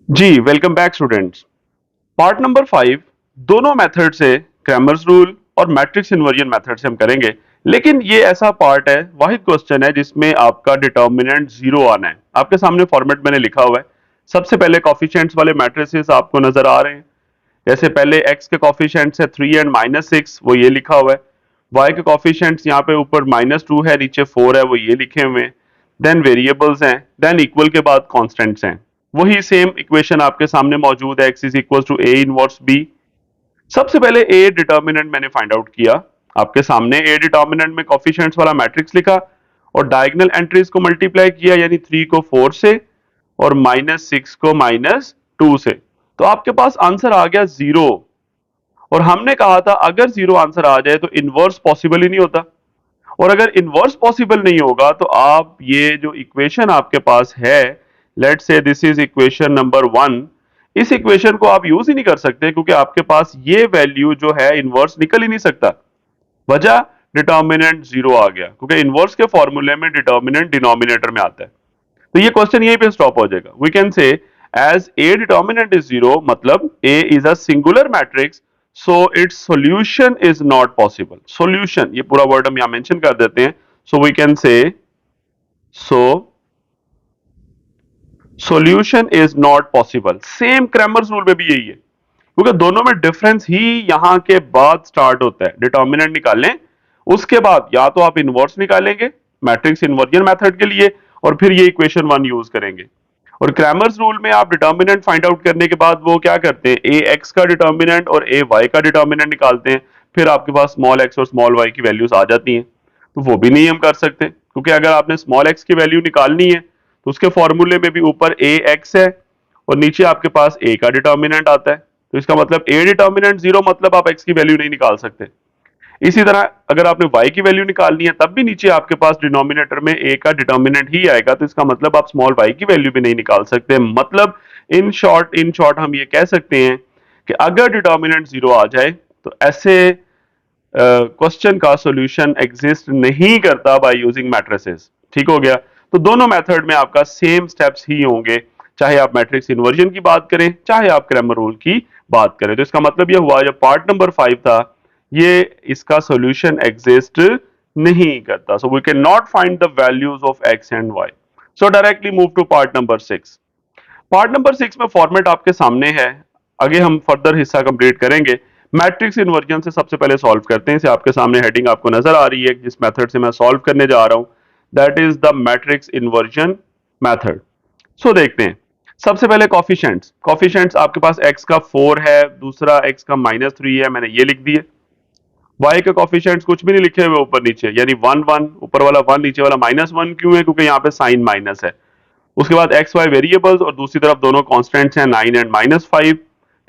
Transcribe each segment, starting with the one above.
जी welcome back students. Part number 5 दोनों method से Cramer's rule और मैट्रिक्स इन्वर्जन मेथड से हम करेंगे। लेकिन ये ऐसा पार्ट है, वाहिद क्वेश्चन है जिसमें आपका डिटर्मिनेंट जीरो आना है। आपके सामने फॉर्मेट मैंने लिखा हुआ है। सबसे पहले कॉफिशिएंट्स वाले मैट्रिसेस आपको नजर आ रहे हैं। जैसे पहले x के कॉफिशिएंट्स है 3 एंड -6, वो ये लिखा हुआ है। y के कॉफिशिएंट्स यहाँ पे ऊपर -2 है, नीचे 4 है, वो ये लिखे हुए हैं। देन वेरिएबल्स हैं, देन इक्वल के बाद कांस्टेंट्स हैं। वही सेम इक्वेशन आपके सामने मौजूद है, x is equal to a inverse b। सबसे पहले a डिटर्मिनेंट मैंने फाइंड आउट किया। आपके सामने a डिटर्मिनेंट में कॉफिशिएंट्स वाला मैट्रिक्स लिखा और डायगोनल एंट्रीज को मल्टीप्लाई किया, यानी 3 को 4 से और -6 को -2 से। तो आपके पास आंसर आ गया जीरो। और हमने कहा था अगर जीरो आंसर आ जाए तो इनवर्स पॉसिबल ही नहीं होता। और अगर इनवर्स पॉसिबल नहीं होगा तो आप ये जो इक्वेशन आपके पास है, let's say this is equation number 1, इस इक्वेशन को आप यूज ही नहीं कर सकते, क्योंकि आपके पास ये वैल्यू जो है इनवर्स निकल ही नहीं सकता। वजह, डिटर्मिनेंट जीरो आ गया, क्योंकि इनवर्स के फॉर्मूले में डिटर्मिनेंट डिनोमिनेटर में आता है। तो ये क्वेश्चन यहीं पे स्टॉप हो जाएगा। We can say as A determinant is zero, मतलब A is a singular matrix, so its solution is not possible. Solution, ये पूरा वर्ड हम यहां मेंशन कर देते हैं। सो we can say so solution is not possible. Same Cramer's rule में भी यही है, क्योंकि दोनों में डिफरेंस ही यहां के बाद स्टार्ट होता है। डिटर्मिनेंट निकालें, उसके बाद या तो आप इनवर्स निकालेंगे मैट्रिक्स इन्वर्जन मेथड के लिए, और फिर ये इक्वेशन 1 यूज करेंगे। और क्रैमर्स रूल में आप डिटर्मिनेंट फाइंड आउट करने के बाद वो क्या करते हैं, ए एक्स का डिटर्मिनेंट और ए वाई का डिटर्मिनेंट निकालते हैं। फिर आपके पास स्मॉल एक्स और स्मॉल वाई की वैल्यूज आ जाती हैं। तो वो भी नहीं हम कर सकते, क्योंकि अगर आपने स्मॉल एक्स की वैल्यू निकालनी है तो उसके फॉर्मूले में भी ऊपर ए एक्स है और नीचे आपके पास ए का डिटर्मिनेंट आता है। तो इसका मतलब ए डिटर्मिनेंट जीरो, मतलब आप एक्स की वैल्यू नहीं निकाल सकते। इसी तरह अगर आपने y की वैल्यू निकालनी है तब भी नीचे आपके पास डिनोमिनेटर में a का डिटर्मिनेंट ही आएगा। तो इसका मतलब आप स्मॉल y की वैल्यू भी नहीं निकाल सकते। मतलब इन शॉर्ट हम ये कह सकते हैं कि अगर डिटर्मिनेंट जीरो आ जाए तो ऐसे क्वेश्चन का सॉल्यूशन एग्जिस्ट नहीं करता बाय यूजिंग मैट्रिसेस। ठीक हो गया। तो दोनों मेथड में आपका सेम स्टेप्स ही होंगे, चाहे आप मैट्रिक्स इन्वर्जन की बात करें चाहे आप क्रैमर रूल की बात करें। तो इसका मतलब यह हुआ, जो पार्ट नंबर 5 था, ये इसका सॉल्यूशन एग्जिस्ट नहीं करता। So we can not find the values of x and y. So directly move to part number 6। पार्ट नंबर 6 में फॉर्मेट आपके सामने है। आगे हम फर्दर हिस्सा कंप्लीट करेंगे। मैट्रिक्स इन्वर्जन से सबसे पहले सॉल्व करते हैं। इसे आपके सामने हेडिंग आपको नजर आ रही है, जिस मेथड से मैं सॉल्व करने जा रहा हूं, that is the matrix inversion method. So देखते हैं। सबसे पहले कॉफिशिएंट्स। कॉफिशिएंट्स आपके पास x का 4 है, दूसरा x का -3 है, मैंने ये लिख दिए। y के कॉफिशिएंट्स कुछ भी नहीं लिखे हुए ऊपर नीचे, यानी 1 1, ऊपर वाला 1 नीचे वाला -1 क्यों है, क्योंकि यहाँ पे साइन माइनस है। उसके बाद एक्स वाई वेरिएबल्स और दूसरी तरफ दोनों कांस्टेंट्स हैं, 9 एंड -5।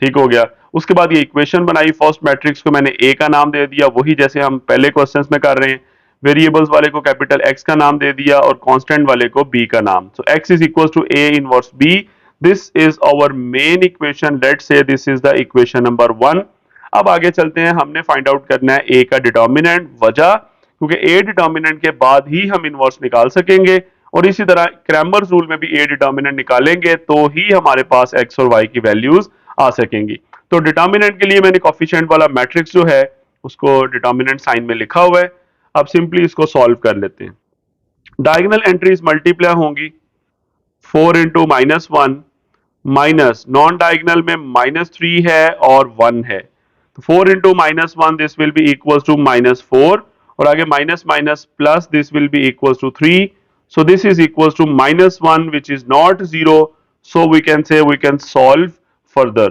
ठीक हो गया। उसके बाद ये इक्वेशन बनाई, फर्स्ट मैट्रिक्स को मैंने ए का नाम दे दिया, वही जैसे हम पहले क्वेश्चंस में कर रहे हैं। वेरिएबल्स वाले को कैपिटल एक्स का नाम दे दिया और कांस्टेंट वाले को बी का नाम। So X is equal to A inverse B. This is our main equation. Let's say this is the equation number 1। अब आगे चलते हैं। हमने फाइंड आउट करना है ए का डिटर्मिनेंट। वजह, क्योंकि ए डिटर्मिनेंट के बाद ही हम इनवर्स निकाल सकेंगे, और इसी तरह क्रैमर्स रूल में भी ए डिटर्मिनेंट निकालेंगे तो ही हमारे पास एक्स और वाई की वैल्यूज आ सकेंगी। तो डिटर्मिनेंट के लिए मैंने कॉफिशिएंट वाला मैट्रिक्स जो है उसको डिटर्मिनेंट साइन में लिखा हुआ है। अब सिंपली इसको सॉल्व कर लेते हैं। डायगोनल एंट्रीज मल्टीप्लाई होंगी, 4 इंटू -1 माइनस नॉन डायगोनल में -3 है और 1 है। तो 4 into -1 this will be equal to -4, और आगे minus minus plus this will be equal to 3। so this is equals to -1 which is not 0, so we can say we can solve further.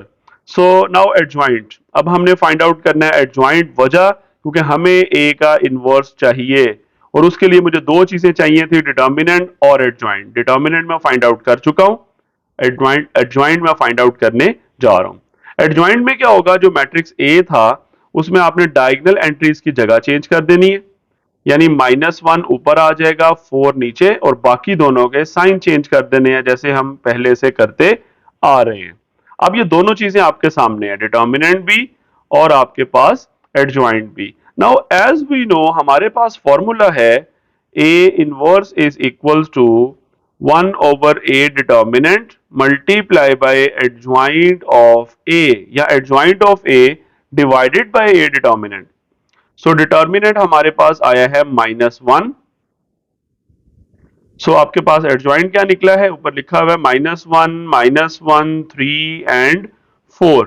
so now adjoint, अब हमने find out करना है adjoint। वजह, क्योंकि हमें a का inverse चाहिए और उसके लिए मुझे दो चीजें चाहिए थी, डिटर्मिनेंट और एडजॉइंट। डिटर्मिनेंट मैं फाइंड आउट कर चुका हूं, एडजॉइंट में फाइंड आउट करने जा रहा हूं। एडजॉइंट में क्या होगा, जो मैट्रिक्स ए था उसमें आपने डायगोनल एंट्रीज की जगह चेंज कर देनी है, यानी -1 ऊपर आ जाएगा, 4 नीचे, और बाकी दोनों के साइन चेंज कर देने हैं जैसे हम पहले से करते आ रहे हैं। अब ये दोनों चीजें आपके सामने है, डिटर्मिनेंट भी और आपके पास एडजॉइंट भी। नाउ एज वी नो, हमारे पास फॉर्मूला है A inverse is equal to 1 over a determinant multiply by adjoint of a या adjoint of a divided by a determinant. So determinant हमारे पास आया है -1. सो आपके पास एडजॉइंट क्या निकला है, ऊपर लिखा हुआ है -1, -1, 3 एंड 4.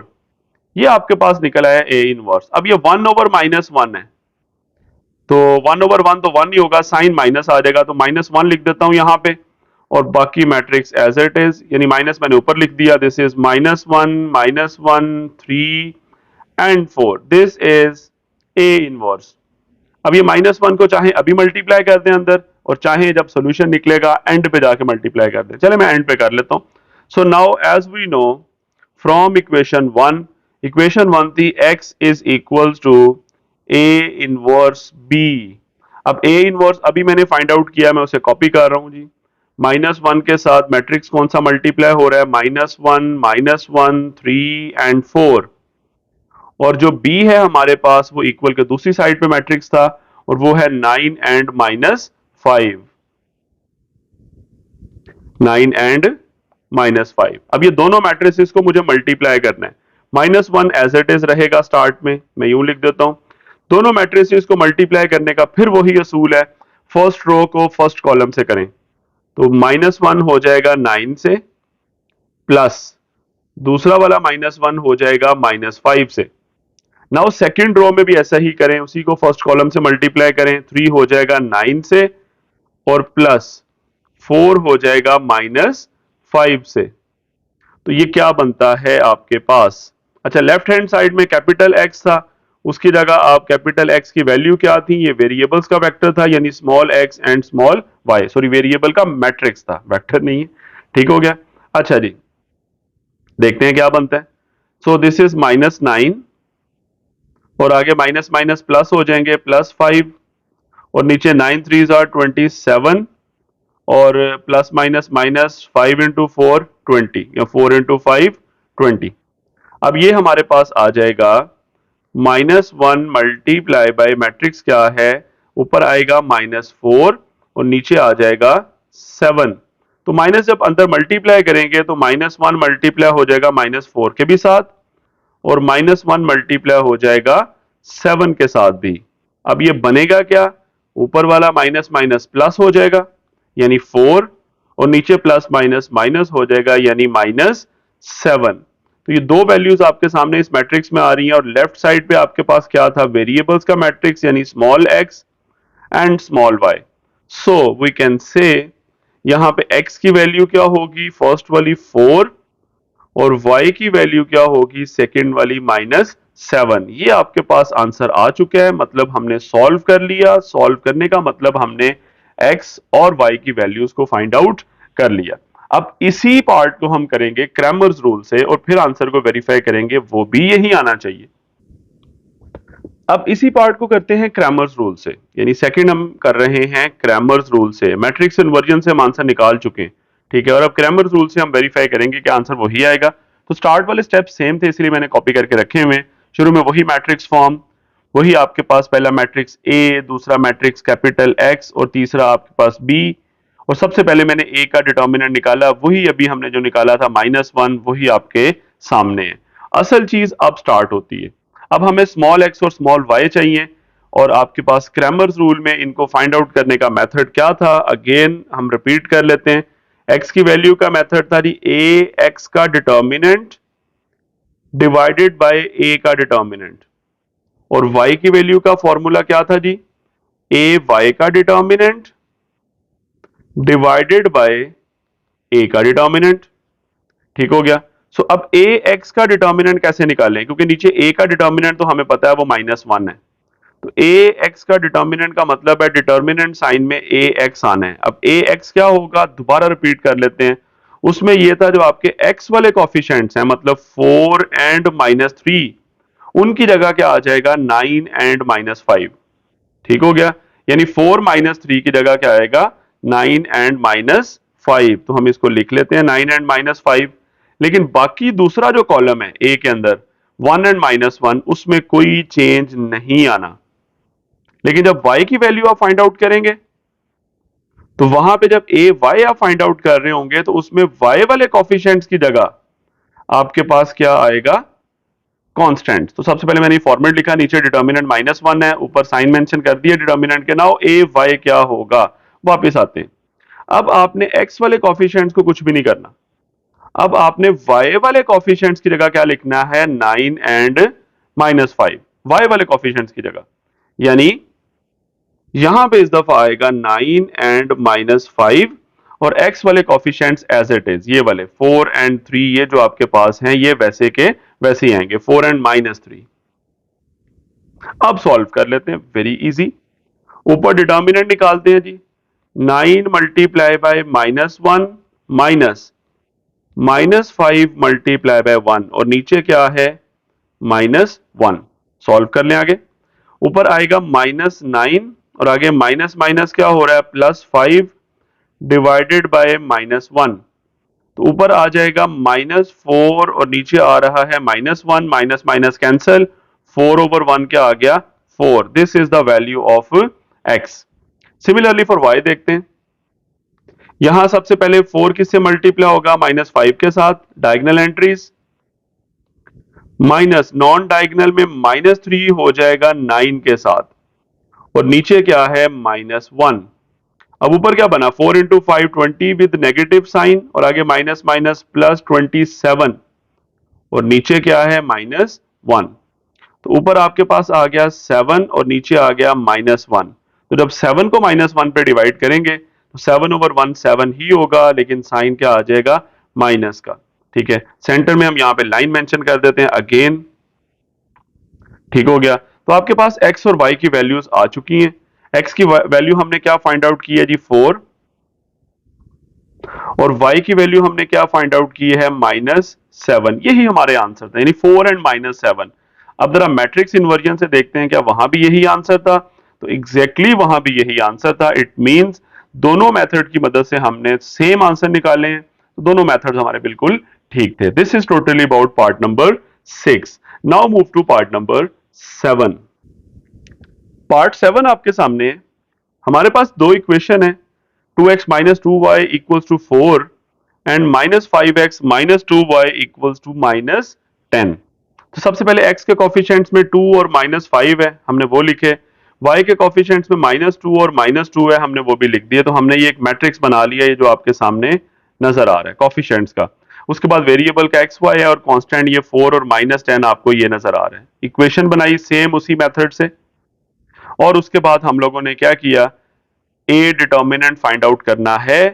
ये आपके पास निकला है ए इनवर्स. अब ये 1 ओवर -1 है, तो 1 ओवर 1 तो 1 ही होगा, साइन माइनस आ जाएगा, तो -1 लिख देता हूं यहां पे, और बाकी मैट्रिक्स एज इट इज, यानी माइनस मैंने ऊपर लिख दिया. This is -1, 3 and 4. This is A inverse. अब ये -1 को चाहे अभी मल्टीप्लाई कर दें अंदर, और चाहे जब सोल्यूशन निकलेगा एंड पे जाके मल्टीप्लाई कर दें. चले मैं एंड पे कर लेता हूं. So now as we know from equation 1 थी x is equals to a inverse b. अब a इनवर्स अभी मैंने फाइंड आउट किया, मैं उसे कॉपी कर रहा हूं जी. -1 के साथ मैट्रिक्स कौन सा मल्टीप्लाई हो रहा है, -1, 3 एंड 4. और जो b है हमारे पास वो इक्वल के दूसरी साइड पे मैट्रिक्स था, और वो है 9 एंड -5. 9 एंड -5. अब ये दोनों मैट्रिसेस को मुझे मल्टीप्लाई करना है. -1 एज इट इज रहेगा स्टार्ट में, मैं यूं लिख देता हूं. दोनों मैट्रिसेस को मल्टीप्लाई करने का फिर वही असूल है, फर्स्ट रो को फर्स्ट कॉलम से करें. तो -1 हो जाएगा 9 से, प्लस दूसरा वाला -1 हो जाएगा -5 से. नाउ सेकंड रो में भी ऐसा ही करें, उसी को फर्स्ट कॉलम से मल्टीप्लाई करें. 3 हो जाएगा 9 से, और प्लस 4 हो जाएगा -5 से. तो ये क्या बनता है आपके पास. अच्छा, लेफ्ट हैंड साइड में कैपिटल एक्स था, उसकी जगह आप कैपिटल एक्स की वैल्यू क्या थी, ये वेरिएबल्स का वेक्टर था, यानी small x and small y. Sorry, variable का मैट्रिक्स था, वेक्टर नहीं है. ठीक हो गया. अच्छा जी, देखते हैं क्या बनता है. सो दिस इज -9, और आगे माइनस माइनस प्लस हो जाएंगे, +5, और नीचे 9 3 आर 27, और प्लस माइनस माइनस 5 इंटू 4 20, या 4 इंटू 5 20. अब ये हमारे पास आ जाएगा -1 मल्टीप्लाई बाय मैट्रिक्स क्या है, ऊपर आएगा -4 और नीचे आ जाएगा 7. तो माइनस जब अंदर मल्टीप्लाई करेंगे तो -1 मल्टीप्लाई हो जाएगा -4 के भी साथ, और -1 मल्टीप्लाई हो जाएगा 7 के साथ भी. अब ये बनेगा क्या, ऊपर वाला माइनस माइनस प्लस हो जाएगा यानी 4, और नीचे प्लस माइनस माइनस हो जाएगा यानी -7. तो ये दो वैल्यूज आपके सामने इस मैट्रिक्स में आ रही हैं, और लेफ्ट साइड पे आपके पास क्या था, वेरिएबल्स का मैट्रिक्स, यानी small x and small y. So we can say यहां पे x की वैल्यू क्या होगी, फर्स्ट वाली 4, और y की वैल्यू क्या होगी, सेकेंड वाली -7. ये आपके पास आंसर आ चुका है, मतलब हमने सॉल्व कर लिया. सॉल्व करने का मतलब हमने x और y की वैल्यूज को फाइंड आउट कर लिया. अब इसी पार्ट को हम करेंगे क्रैमर्स रूल से, और फिर आंसर को वेरीफाई करेंगे, वो भी यही आना चाहिए. अब इसी पार्ट को करते हैं क्रैमर्स रूल से, यानी सेकंड हम कर रहे हैं क्रैमर्स रूल से. मैट्रिक्स इन्वर्जन से हम आंसर निकाल चुके हैं, ठीक है, और अब क्रैमर्स रूल से हम वेरीफाई करेंगे कि आंसर वही आएगा. तो स्टार्ट वाले स्टेप सेम थे, इसलिए मैंने कॉपी करके रखे हुए हैं. शुरू में वही मैट्रिक्स फॉर्म, वही आपके पास पहला मैट्रिक्स ए, दूसरा मैट्रिक्स कैपिटल एक्स, और तीसरा आपके पास बी. और सबसे पहले मैंने ए का डिटर्मिनेंट निकाला, वही अभी हमने जो निकाला था -1, वही आपके सामने है. असल चीज अब स्टार्ट होती है. अब हमें स्मॉल एक्स और स्मॉल वाई चाहिए, और आपके पास क्रैमर्स रूल में इनको फाइंड आउट करने का मेथड क्या था, अगेन हम रिपीट कर लेते हैं. एक्स की वैल्यू का मेथड था जी ए एक्स का डिटर्मिनेंट डिवाइडेड बाय ए का डिटर्मिनेंट, और वाई की वैल्यू का फॉर्मूला क्या था जी, ए वाई का डिटर्मिनेंट डिवाइडेड बाय ए का डिटर्मिनेंट. ठीक हो गया. सो अब ए एक्स का डिटर्मिनेंट कैसे निकालें, क्योंकि नीचे ए का डिटर्मिनेंट तो हमें पता है वो -1 है. तो ए एक्स का डिटर्मिनेंट का मतलब है डिटर्मिनेंट साइन में ए एक्स आना है. अब ए एक्स क्या होगा, दोबारा रिपीट कर लेते हैं. उसमें ये था जो आपके एक्स वाले कॉफिशिएंट्स हैं, मतलब 4 एंड -3, उनकी जगह क्या आ जाएगा, 9 एंड -5. ठीक हो गया. यानी 4 -3 की जगह क्या आएगा, 9 एंड -5. तो हम इसको लिख लेते हैं 9 एंड -5. लेकिन बाकी दूसरा जो कॉलम है ए के अंदर 1 एंड -1, उसमें कोई चेंज नहीं आना. लेकिन जब y की वैल्यू आप फाइंड आउट करेंगे तो वहां पे जब ए वाई आप फाइंड आउट कर रहे होंगे तो उसमें वाई वाले कॉफिशिएंट्स की जगह आपके पास क्या आएगा, कांस्टेंट। तो सबसे पहले मैंने फॉर्मेट लिखा, नीचे डिटर्मिनेंट -1 है, ऊपर साइन मेंशन कर दिया डिटर्मिनेंट के। नाउ ए वाई क्या होगा, वापस आते हैं। अब आपने एक्स वाले कॉफिशिएंट्स को कुछ भी नहीं करना, अब आपने वाई वाले कॉफिशिएंट्स की जगह क्या लिखना है, 9 एंड -5 वाई वाले कॉफिशिएंट्स की जगह। यानी यहां पे इस दफा आएगा 9 एंड -5 और x वाले कॉफिशिएंट्स एज इट इज, ये वाले 4 एंड 3, ये जो आपके पास हैं ये वैसे के वैसे ही आएंगे, 4 एंड -3। अब सॉल्व कर लेते हैं, वेरी इजी। ऊपर डिटर्मिनेंट निकालते हैं जी, 9 multiply by -1 minus -5 multiply by 1 और नीचे क्या है, -1। सॉल्व कर लें आगे। ऊपर आएगा -9 और आगे माइनस माइनस क्या हो रहा है, +5 डिवाइडेड बाय -1। तो ऊपर आ जाएगा -4 और नीचे आ रहा है -1, माइनस माइनस कैंसिल, 4/1 क्या आ गया, 4। This is the value of x। Similarly for y देखते हैं। यहां सबसे पहले 4 किससे मल्टीप्लाई होगा, -5 के साथ, diagonal entries, minus non diagonal में -3 हो जाएगा 9 के साथ, और नीचे क्या है, -1। अब ऊपर क्या बना, 4 इंटू 5 20 विद नेगेटिव साइन, और आगे माइनस माइनस +27, और नीचे क्या है, -1। तो ऊपर आपके पास आ गया 7 और नीचे आ गया -1। तो जब 7 को -1 पे डिवाइड करेंगे तो 7/1 7 ही होगा, लेकिन साइन क्या आ जाएगा, माइनस का। ठीक है, सेंटर में हम यहाँ पे लाइन मेंशन कर देते हैं अगेन। ठीक हो गया। तो आपके पास x और y की वैल्यूज आ चुकी हैं। x की वैल्यू हमने क्या फाइंड आउट की है जी, 4, और y की वैल्यू हमने क्या फाइंड आउट की है, -7। यही हमारे आंसर था, यानी 4 एंड -7। अब जरा मैट्रिक्स इन्वर्जन से देखते हैं क्या वहां भी यही आंसर था। तो एग्जैक्टली वहां भी यही आंसर था। इट मींस दोनों मेथड की मदद से हमने सेम आंसर निकाले हैं, तो दोनों मेथड्स हमारे बिल्कुल ठीक थे। This is totally about part number 6। Now move to part number 7। पार्ट 7 आपके सामने है। हमारे पास दो इक्वेशन है, 2x minus 2y equals to 4 and -5x minus 2y equals to -10। तो सबसे पहले x के कोफिशिएंट्स में 2 और -5 है, हमने वो लिखे। y के कोफिशिएंट्स में -2 और -2 है, हमने वो भी लिख दिए। तो हमने ये एक मैट्रिक्स बना लिया, ये जो आपके सामने नजर आ रहा है कोफिशिएंट्स का। उसके बाद वेरिएबल का एक्स वाई है और कांस्टेंट ये 4 और -10 आपको ये नजर आ रहा है। इक्वेशन बनाई सेम उसी मेथड से, और उसके बाद हम लोगों ने क्या किया, ए डिटर्मिनेंट फाइंड आउट करना है,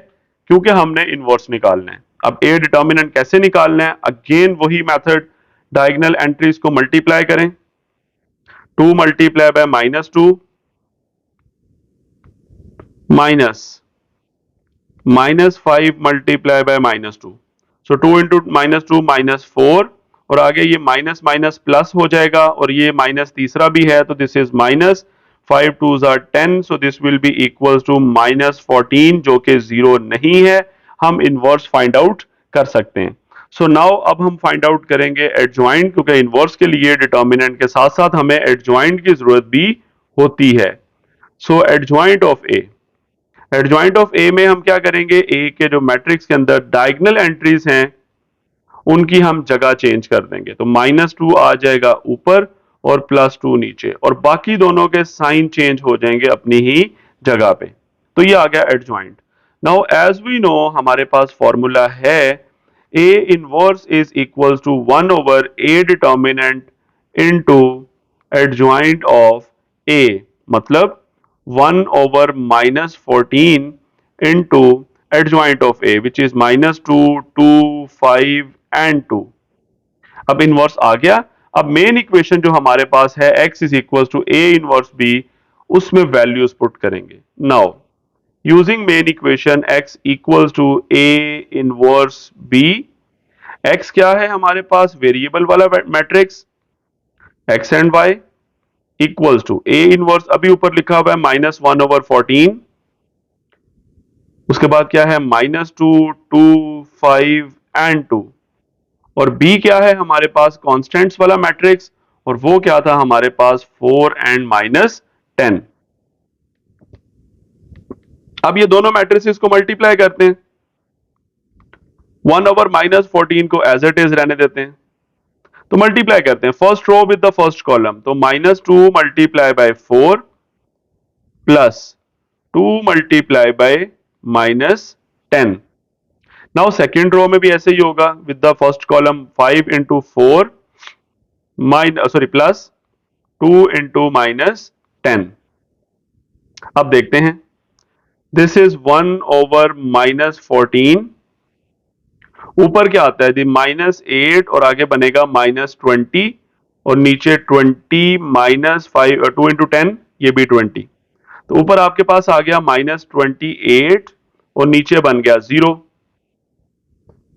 क्योंकि हमने इनवर्स निकालना है। अब ए डिटर्मिनेंट कैसे निकालना है, अगेन वही मेथड, डायगोनल एंट्रीज को मल्टीप्लाई करें, 2 multiply by -2 minus -5 multiply by -2, so 2 into -2 -4, और आगे ये माइनस माइनस प्लस हो जाएगा, और ये माइनस तीसरा भी है, तो this is minus 5 2s are 10, so this will be equals to -14, जो कि 0 नहीं है। हम इनवर्स फाइंड आउट कर सकते हैं। सो नाउ अब हम फाइंड आउट करेंगे एडजॉइंट, क्योंकि इनवर्स के लिए डिटर्मिनेंट के साथ साथ हमें एडजॉइंट की जरूरत भी होती है। So adjoint of A, adjoint of A में हम क्या करेंगे, ए के जो मैट्रिक्स के अंदर डायगोनल एंट्रीज हैं उनकी हम जगह चेंज कर देंगे। तो -2 आ जाएगा ऊपर और +2 नीचे, और बाकी दोनों के साइन चेंज हो जाएंगे अपनी ही जगह पे। तो ये आ गया adjoint. Now as we know हमारे पास फॉर्मूला है, A inverse is equals to 1/a determinant into adjoint of A, मतलब 1/-14 into adjoint of A which is -2 2 5 and 2। अब इनवर्स आ गया। अब मेन इक्वेशन जो हमारे पास है, x is equal to A inverse B, उसमें वैल्यूज पुट करेंगे। Now using main equation x equals to A inverse B, x क्या है हमारे पास, वेरिएबल वाला matrix x and y equals to A inverse, अभी ऊपर लिखा हुआ है -1/14, उसके बाद क्या है, -2 2 5 एंड 2, और b क्या है हमारे पास, कॉन्स्टेंट्स वाला मैट्रिक्स, और वो क्या था हमारे पास, 4 एंड -10। अब ये दोनों मैट्रिसेस को मल्टीप्लाई करते हैं, 1/-14 को एज इट इज रहने देते हैं, तो मल्टीप्लाई करते हैं first row with the first column, तो -2 multiply by 4 plus 2 multiply by -10। Now second row में भी ऐसे ही होगा, with the first column 5 into 4 plus 2 into -10। अब देखते हैं, दिस इज 1/-14, ऊपर क्या आता है जी -8 और आगे बनेगा -20 और नीचे 20 -5 2 इंटू 10 ये भी 20, तो ऊपर आपके पास आ गया -28 और नीचे बन गया 0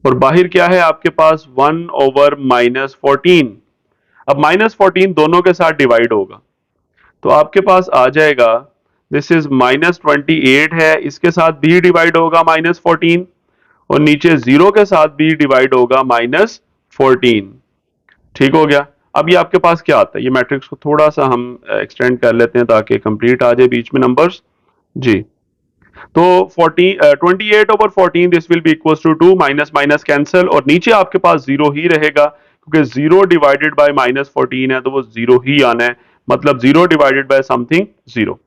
और बाहर क्या है आपके पास 1/-14। अब -14 दोनों के साथ डिवाइड होगा, तो आपके पास आ जाएगा दिस इज -28 है, इसके साथ भी डिवाइड होगा -14 और नीचे 0 के साथ भी डिवाइड होगा -14। ठीक हो गया। अब ये आपके पास क्या आता है, ये मैट्रिक्स को थोड़ा सा हम एक्सटेंड कर लेते हैं ताकि कंप्लीट आ जाए बीच में नंबर्स जी। तो 28/14 this will be equals to 2, minus minus cancel और नीचे आपके पास 0 ही रहेगा क्योंकि 0 डिवाइडेड बाय -14 है तो वो 0 ही आना है, मतलब 0 डिवाइडेड बाय समथिंग 0।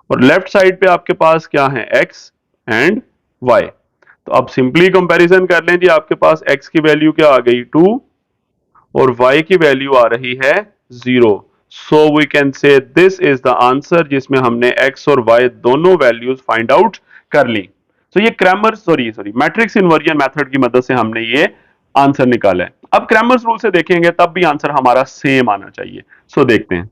और लेफ्ट साइड पे आपके पास क्या है x एंड y, तो अब सिंपली कंपैरिजन कर लें जी, आपके पास x की वैल्यू क्या आ गई 2 और y की वैल्यू आ रही है 0, so we can say this is the answer जिसमें हमने x और y दोनों वैल्यूज फाइंड आउट कर ली। तो ये Cramer sorry matrix inversion method की मदद से हमने ये आंसर निकाला है। अब क्रैमर्स रूल से देखेंगे तब भी आंसर हमारा सेम आना चाहिए, सो देखते हैं।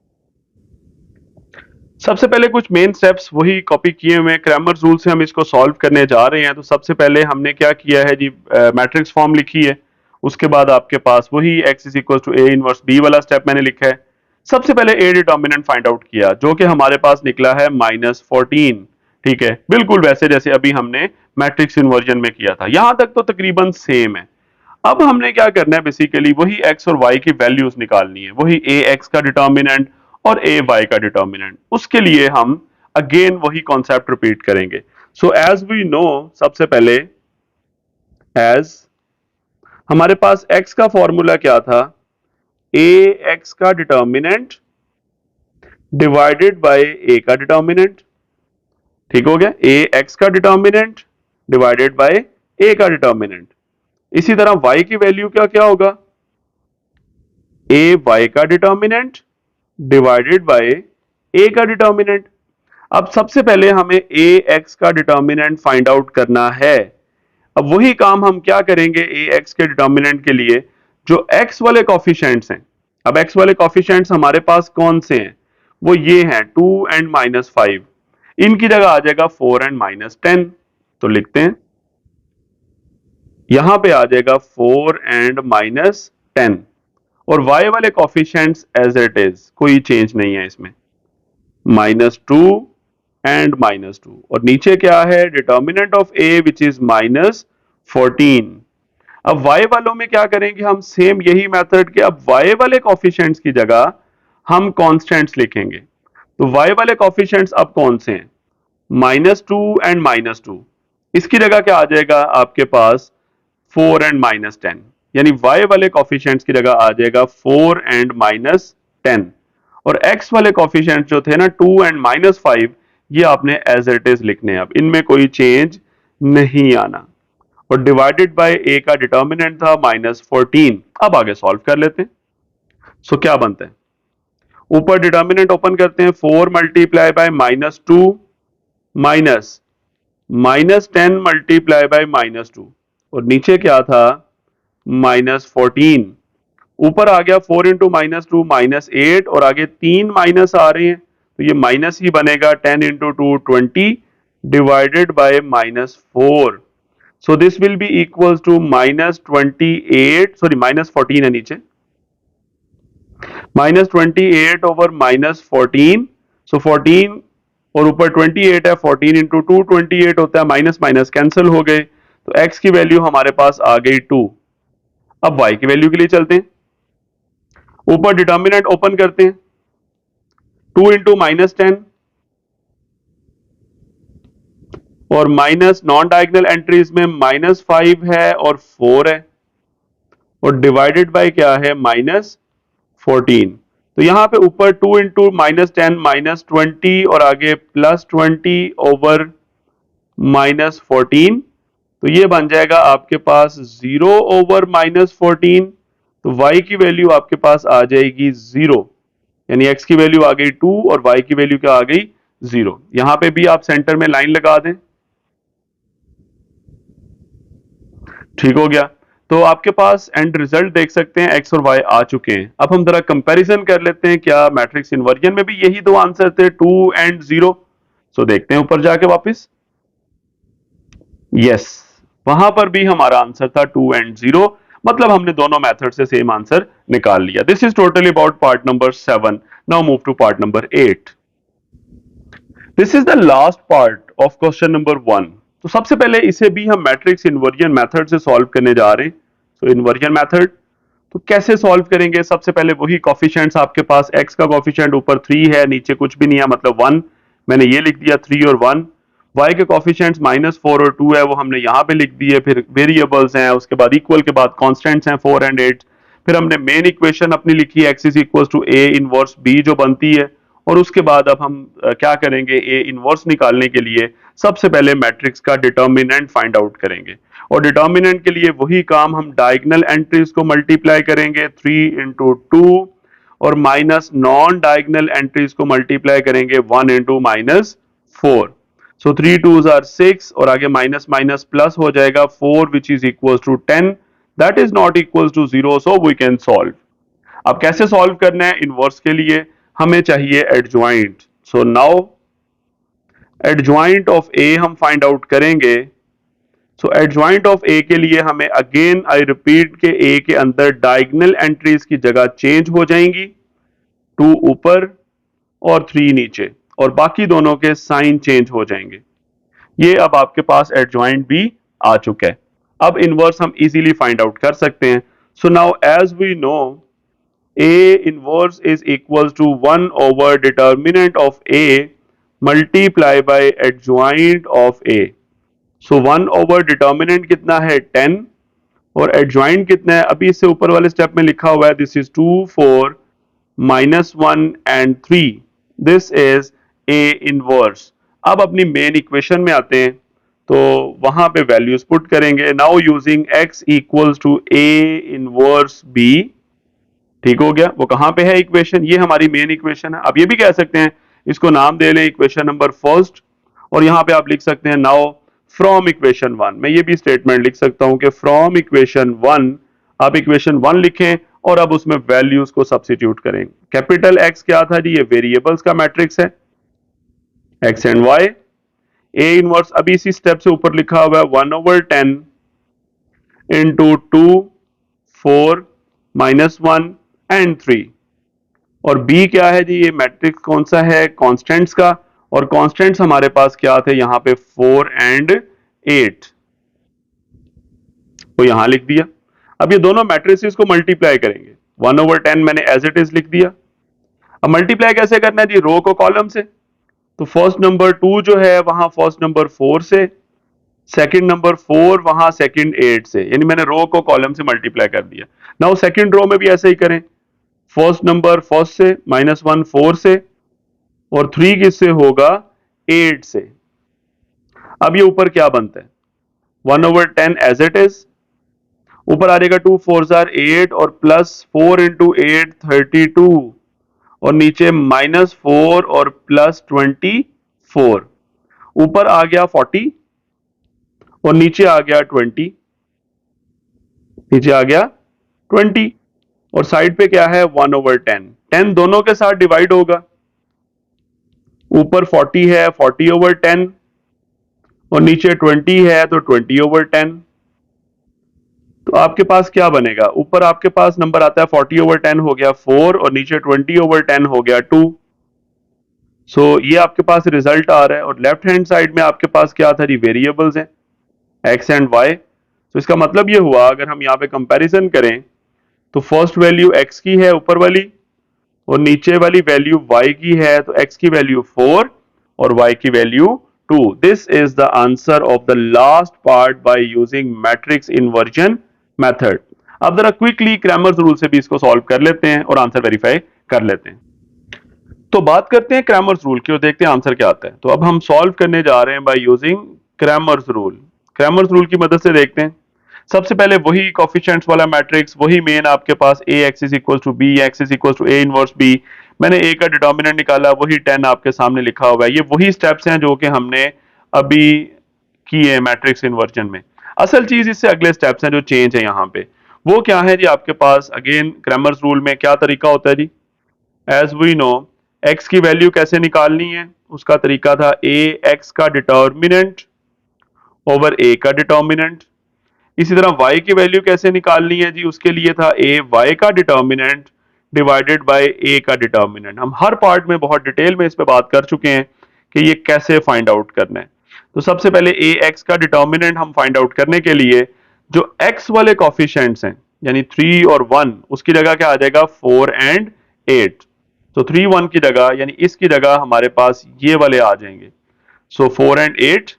सबसे पहले कुछ मेन स्टेप्स वही कॉपी किए हुए क्रैमर्स रूल से हम इसको सॉल्व करने जा रहे हैं। तो सबसे पहले हमने क्या किया है जी, मैट्रिक्स फॉर्म लिखी है, उसके बाद आपके पास वही x is equal to a inverse b वाला स्टेप मैंने लिखा है। सबसे पहले a डिटर्मिनेंट फाइंड आउट किया जो कि हमारे पास निकला है -14। ठीक है, बिल्कुल वैसे जैसे अभी हमने मैट्रिक्स इन्वर्जन में किया था, यहां तक तो तकरीबन सेम है। अब हमने क्या करना है, बेसिकली वही x और y की वैल्यूज निकालनी है, वही ax का डिटर्मिनेंट और ay का डिटर्मिनेंट। उसके लिए हम अगेन वही कॉन्सेप्ट रिपीट करेंगे। सो एज वी नो, सबसे पहले एज हमारे पास x का फॉर्मूला क्या था, ax का डिटर्मिनेंट डिवाइडेड बाय a का डिटर्मिनेंट। ठीक हो गया, ax का डिटर्मिनेंट डिवाइडेड बाय a का डिटर्मिनेंट। इसी तरह y की वैल्यू क्या क्या होगा, a y का डिटर्मिनेंट डिवाइडेड बाय a का डिटर्मिनेंट। अब सबसे पहले हमें a x का डिटर्मिनेंट फाइंड आउट करना है। अब वही काम हम क्या करेंगे, a x के डिटर्मिनेंट के लिए जो x वाले कॉफिशिएंट्स हैं, अब x वाले कॉफिशिएंट्स हमारे पास कौन से हैं, वो ये हैं 2 एंड -5, इनकी जगह आ जाएगा 4 एंड -10। तो लिखते हैं, यहां पे आ जाएगा 4 एंड -10 और y वाले कॉफिशिएंट्स एज इट इज, कोई चेंज नहीं है इसमें, -2 एंड -2 और नीचे क्या है, determinant of a which is -14। अब y वालों में क्या करेंगे हम, सेम यही मेथड के अब y वाले कॉफिशिएंट्स की जगह हम कांस्टेंट्स लिखेंगे। तो y वाले कॉफिशिएंट्स अब कौन से हैं, -2 एंड -2, इसकी जगह क्या आ जाएगा आपके पास 4 एंड -10, यानी y वाले कॉफिशिएंट्स की जगह आ जाएगा 4 एंड -10 और x वाले कॉफिशिएंट्स जो थे ना 2 एंड -5, ये आपने एज इट इज लिखने हैं, अब इनमें कोई चेंज नहीं आना। और डिवाइडेड बाय a का डिटर्मिनेंट था -14। अब आगे सॉल्व कर लेते हैं। सो क्या बनता है, ऊपर डिटर्मिनेंट ओपन करते हैं, 4 multiply by -2 minus -10 multiply by -2 और नीचे क्या था -14। ऊपर आ गया 4 इंटू -2 -8 और आगे 3 माइनस आ रहे हैं तो ये माइनस ही बनेगा, 10 into 2 20 divided by -4। So this will be equals to -28, sorry -14 है नीचे, -28 ओवर -14। सो 14 और ऊपर 28 है, 14 इंटू 2 28 होता है, माइनस माइनस कैंसिल हो गए, तो x की वैल्यू हमारे पास आ गई 2। अब y की वैल्यू के लिए चलते हैं, ऊपर डिटर्मिनेंट ओपन करते हैं, 2 इंटू -10 और माइनस नॉन डायगोनल एंट्रीज में -5 है और 4 है, और डिवाइडेड बाय क्या है, -14। तो यहां पे ऊपर 2 इंटू -10 -20 और आगे +20 ओवर -14, तो ये बन जाएगा आपके पास 0 ओवर -14। तो y की वैल्यू आपके पास आ जाएगी 0, यानी x की वैल्यू आ गई 2 और y की वैल्यू क्या आ गई, 0। यहां पे भी आप सेंटर में लाइन लगा दें, ठीक हो गया। तो आपके पास एंड रिजल्ट देख सकते हैं, x और y आ चुके हैं। अब हम जरा कंपैरिजन कर लेते हैं, क्या मैट्रिक्स इन्वर्जन में भी यही दो आंसर थे, 2 एंड 0। सो देखते हैं ऊपर जाके वापस, यस, वहां पर भी हमारा आंसर था 2 एंड 0, मतलब हमने दोनों मेथड से सेम आंसर निकाल लिया। This is totally about part number 7। Now move to part number 8। This is the last part of question number 1। तो सबसे पहले इसे भी हम मैट्रिक्स इन्वर्जन मेथड से सॉल्व करने जा रहे हैं। तो इन्वर्जन मेथड तो कैसे सॉल्व करेंगे, सबसे पहले वही कॉफिशिएंट्स आपके पास, x का कॉफिशिएंट ऊपर 3 है, नीचे कुछ भी नहीं है, मतलब 1, मैंने ये लिख दिया 3 और 1। y के कॉफिशिएंट्स -4 और 2 है, वो हमने यहाँ पे लिख दिए। फिर वेरिएबल्स हैं, उसके बाद इक्वल के बाद कॉन्स्टेंट्स हैं 4 एंड 8। फिर हमने मेन इक्वेशन अपनी लिखी, x is equal to a inverse b जो बनती है। और उसके बाद अब हम क्या करेंगे, a इनवर्स निकालने के लिए सबसे पहले मैट्रिक्स का डिटर्मिनेंट फाइंड आउट करेंगे। और डिटर्मिनेंट के लिए वही काम, हम डायगोनल एंट्रीज को मल्टीप्लाई करेंगे 3 इंटू 2, और माइनस नॉन डायगोनल एंट्रीज को मल्टीप्लाई करेंगे 1 इंटू -4। सो 3 2s आर 6 और आगे माइनस माइनस प्लस हो जाएगा 4 which is equal to 10, that is not equal to 0, so we can solve. अब कैसे सॉल्व करना है, इनवर्स के लिए हमें चाहिए adjoint. So now adjoint of A हम फाइंड आउट करेंगे। सो एडजॉइंट ऑफ ए के लिए हमें अगेन आई रिपीट के ए के अंदर डायगोनल एंट्रीज की जगह चेंज हो जाएंगी, 2 ऊपर और 3 नीचे, और बाकी दोनों के साइन चेंज हो जाएंगे। ये अब आपके पास एडजॉइंट भी आ चुका है। अब इनवर्स हम इजीली फाइंड आउट कर सकते हैं। So now as we know A inverse is equals to 1 over determinant of A multiply by adjoint of A. So 1 over determinant कितना है 10 और adjoint कितना है, अभी इससे ऊपर वाले स्टेप में लिखा हुआ है this is 2 4 -1 and 3, this is A inverse। अब अपनी मेन इक्वेशन में आते हैं, तो वहां पे वैल्यूज पुट करेंगे। Now using x equals to A inverse B, ठीक हो गया। वो कहां पे है इक्वेशन, ये हमारी मेन इक्वेशन है। अब ये भी कह सकते हैं, इसको नाम दे लें इक्वेशन नंबर फर्स्ट, और यहां पे आप लिख सकते हैं नाउ फ्रॉम इक्वेशन 1। मैं ये भी स्टेटमेंट लिख सकता हूं कि फ्रॉम इक्वेशन 1, आप इक्वेशन 1 लिखें और अब उसमें वैल्यूज को सब्स्टिट्यूट करें। कैपिटल एक्स क्या था जी, ये वेरिएबल्स का मैट्रिक्स है, x and y. A inverse अभी इसी स्टेप से ऊपर लिखा हुआ है 1/10 इंटू 2 4 -1 एंड 3। और B क्या है जी, ये मैट्रिक्स कौन सा है, कांस्टेंट्स का, और कांस्टेंट्स हमारे पास क्या थे यहां पे 4 एंड 8, तो यहां लिख दिया। अब ये दोनों मैट्रिसेस को मल्टीप्लाई करेंगे, 1/10 मैंने एज इट इज लिख दिया। अब मल्टीप्लाई कैसे करना है जी, रो को कॉलम से। तो फर्स्ट नंबर 2 जो है वहां फर्स्ट नंबर 4 से, सेकंड नंबर 4 वहां सेकंड 8 से, यानी मैंने रो को कॉलम से मल्टीप्लाई कर दिया। नाउ सेकंड रो में भी ऐसे ही करें, फर्स्ट नंबर फर्स्ट से, -1 4 से, और 3 किससे होगा, 8 से। अब ये ऊपर क्या बनता है, 1/10 एज इट इज, ऊपर आ जाएगा 2 4 जार 8 और +4 इंटू 8 32, और नीचे -4 और +24, ऊपर आ गया 40 और नीचे आ गया 20, नीचे आ गया 20, और साइड पे क्या है 1/10, 10 दोनों के साथ डिवाइड होगा, ऊपर 40 है 40/10 और नीचे 20 है तो 20/10। तो आपके पास क्या बनेगा, ऊपर आपके पास नंबर आता है 40/10 हो गया 4 और नीचे 20/10 हो गया 2। सो ये आपके पास रिजल्ट आ रहा है, और लेफ्ट हैंड साइड में आपके पास क्या था जी, वेरिएबल्स हैं x एंड y। तो इसका मतलब ये हुआ, अगर हम यहाँ पे कंपैरिजन करें तो फर्स्ट वैल्यू x की है ऊपर वाली, और नीचे वाली वैल्यू y की है, तो x की वैल्यू 4 और y की value 2. This is the answer of the last part by using matrix inversion method. अब जरा क्विकली क्रैमर्स रूल से भी इसको सॉल्व कर लेते हैं और आंसर वेरीफाई कर लेते हैं। तो बात करते हैं क्रैमर्स रूल की और देखते हैं आंसर क्या आता है। तो अब हम सॉल्व करने जा रहे हैं by using Cramer's rule. Cramer's rule की मदद से देखते हैं। सबसे पहले वही कोफिशिएंट्स वाला मैट्रिक्स, वही मेन आपके पास A X is equal to B, X is equal to A inverse B. मैंने ए का डिटर्मिनेंट निकाला, वही 10 आपके सामने लिखा हुआ है। ये वही स्टेप्स हैं जो कि हमने अभी किए मैट्रिक्स इन्वर्जन में। असल चीज इससे अगले स्टेप्स हैं जो चेंज है यहाँ पे। वो क्या है जी, आपके पास अगेन क्रैमर्स रूल में क्या तरीका होता है जी, एज वी नो x की वैल्यू कैसे निकालनी है, उसका तरीका था ए एक्स का डिटर्मिनेंट ओवर ए का डिटर्मिनेंट। इसी तरह y की वैल्यू कैसे निकालनी है जी, उसके लिए था ए वाई का डिटर्मिनेंट डिवाइडेड बाय ए का डिटर्मिनेंट। हम हर पार्ट में बहुत डिटेल में इस पे बात कर चुके हैं कि ये कैसे फाइंड आउट करना है। तो सबसे पहले ए एक्स का डिटर्मिनेंट हम फाइंड आउट करने के लिए जो x वाले कॉफिशिएंट्स हैं यानी 3 और 1, उसकी जगह क्या आ जाएगा 4 एंड 8। तो 3 1 की जगह यानी इसकी जगह हमारे पास ये वाले आ जाएंगे। सो 4 एंड 8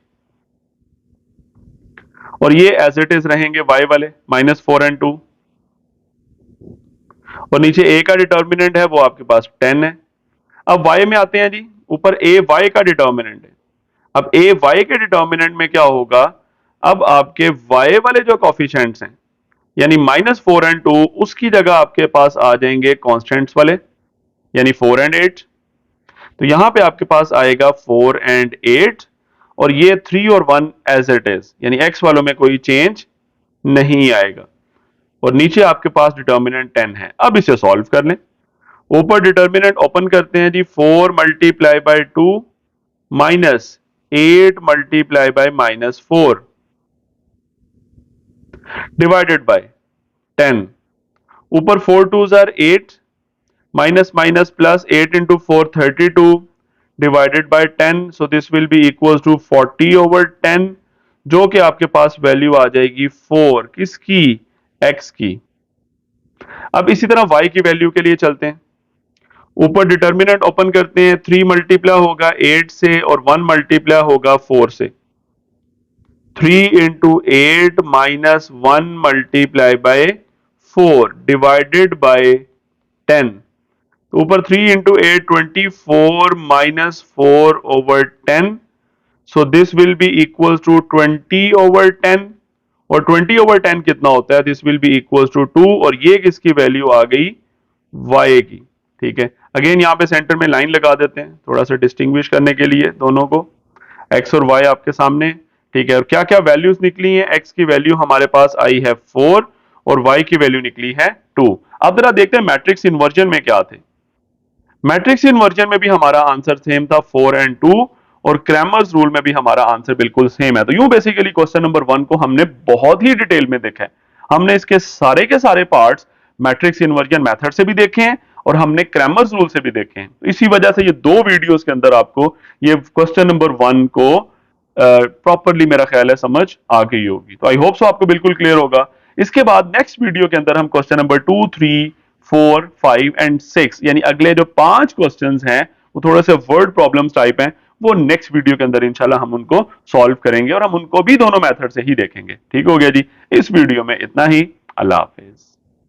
और ये एज इट इज रहेंगे y वाले -4 एंड 2 और नीचे a का डिटर्मिनेंट है वो आपके पास 10 है। अब y में आते हैं जी, ऊपर a y का डिटर्मिनेंट है। अब a y के डिटर्मिनेंट में क्या होगा, अब आपके y वाले जो कॉफिशिएंट्स हैं यानी -4 एंड 2 उसकी जगह आपके पास आ जाएंगे कांस्टेंट्स वाले यानी 4 एंड 8। तो यहां पे आपके पास आएगा 4 एंड 8 और ये 3 और 1 एज इट इज यानी x वालों में कोई चेंज नहीं आएगा और नीचे आपके पास डिटर्मिनेंट 10 है। अब इसे सॉल्व कर लें। ऊपर डिटर्मिनेंट ओपन करते हैं जी, 4 multiply by 2 minus 8 multiply by -4 divided by 10। ऊपर 4 2s are 8 minus minus plus 8 into 4 32 divided by 10। So this will be equal to 40 over 10 जो कि आपके पास वैल्यू आ जाएगी 4 किसकी, x की। अब इसी तरह y की वैल्यू के लिए चलते हैं। ऊपर डिटर्मिनेंट ओपन करते हैं, 3 मल्टीप्लाई होगा 8 से और 1 मल्टीप्लाई होगा 4 से। 3 into 8 minus 1 multiply by 4 divided by 10। ऊपर 3 into 8 24 minus 4 over 10। So this will be equal to 20 over 10 और 20 ओवर 10 कितना होता है, this will be equal to 2 और ये किसकी वैल्यू आ गई, y की। ठीक है, अगेन यहाँ पे सेंटर में लाइन लगा देते हैं थोड़ा सा डिस्टिंग्विश करने के लिए दोनों को, x और y आपके सामने। ठीक है, और क्या क्या वैल्यूज निकली हैं, x की वैल्यू हमारे पास आई है 4 और y की वैल्यू निकली है 2। अब जरा देखते हैं मैट्रिक्स इन्वर्जन में क्या थे। मैट्रिक्स इन्वर्जन में भी हमारा आंसर सेम था 4 एंड 2 और क्रैमर्स रूल में भी हमारा आंसर बिल्कुल सेम है। तो यूं बेसिकली क्वेश्चन नंबर 1 को हमने बहुत ही डिटेल में देखा है। हमने इसके सारे के सारे पार्ट्स मैट्रिक्स इन्वर्जन मेथड से भी देखे हैं और हमने क्रैमर्स रूल से भी देखे हैं। इसी वजह से ये दो वीडियोस के अंदर आपको ये क्वेश्चन नंबर 1 को प्रॉपरली मेरा ख्याल है समझ आ गई होगी। तो आई होप सो आपको बिल्कुल क्लियर होगा। इसके बाद नेक्स्ट वीडियो के अंदर हम क्वेश्चन नंबर 2 3 4 5 एंड 6 यानी अगले जो 5 क्वेश्चंस हैं वो थोड़े से वर्ड प्रॉब्लम्स टाइप हैं, वो नेक्स्ट वीडियो के अंदर इंशाल्लाह हम उनको सॉल्व करेंगे और हम उनको भी दोनों मेथड से ही देखेंगे। ठीक हो गया जी, इस वीडियो में इतना ही। अल्लाह हाफिज।